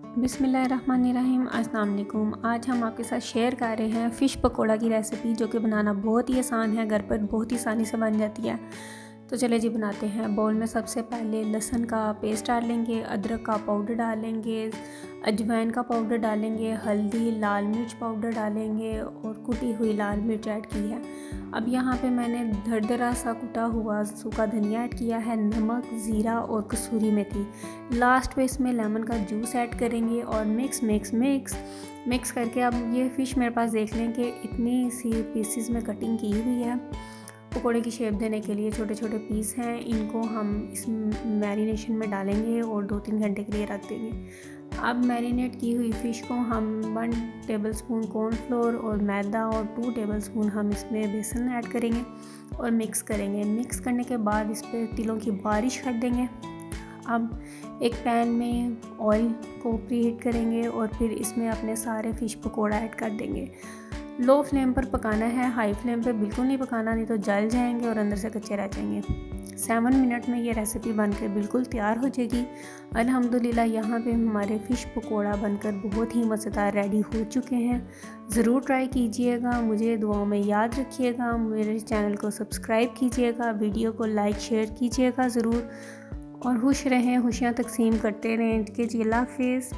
बिस्मिल्लाहिर्रहमानिर्रहीम। अस्सलाम वालेकुम। आज हम आपके साथ शेयर कर रहे हैं फ़िश पकोड़ा की रेसिपी, जो कि बनाना बहुत ही आसान है, घर पर बहुत ही आसानी से बन जाती है। तो चले जी बनाते हैं। बाउल में सबसे पहले लहसुन का पेस्ट डाल लेंगे, अदरक का पाउडर डालेंगे, अजवाइन का पाउडर डालेंगे, हल्दी, लाल मिर्च पाउडर डालेंगे और कुटी हुई लाल मिर्च ऐड की है। अब यहाँ पे मैंने दरदरा सा कुटा हुआ सूखा धनिया ऐड किया है, नमक, ज़ीरा और कसूरी मेथी। लास्ट में इसमें लेमन का जूस ऐड करेंगे और मिक्स करके अब ये फ़िश मेरे पास देख लें कि इतनी सी पीसीस में कटिंग की हुई है। पकोड़े की शेप देने के लिए छोटे छोटे पीस हैं, इनको हम इस मैरिनेशन में डालेंगे और 2-3 घंटे के लिए रख देंगे। अब मैरिनेट की हुई फ़िश को हम 1 टेबलस्पून कॉर्नफ्लोर और मैदा और 2 टेबलस्पून हम इसमें बेसन ऐड करेंगे और मिक्स करेंगे। मिक्स करने के बाद इस पर तिलों की बारिश कर देंगे। अब एक पैन में ऑयल को प्रीहीट करेंगे और फिर इसमें अपने सारे फ़िश पकोड़ा ऐड कर देंगे। लो फ्लेम पर पकाना है, हाई फ्लेम पे बिल्कुल नहीं पकाना, नहीं तो जल जाएंगे और अंदर से कच्चे रह जाएंगे। 7 मिनट में ये रेसिपी बनकर बिल्कुल तैयार हो जाएगी। अल्हम्दुलिल्लाह यहाँ पे हमारे फ़िश पकोड़ा बनकर बहुत ही मज़ेदार रेडी हो चुके हैं। ज़रूर ट्राई कीजिएगा, मुझे दुआओं में याद रखिएगा, मेरे चैनल को सब्सक्राइब कीजिएगा, वीडियो को लाइक शेयर कीजिएगा ज़रूर और खुश रहें, खुशियाँ तकसीम करते रहें। जी अल्लाह हाफ़िज़।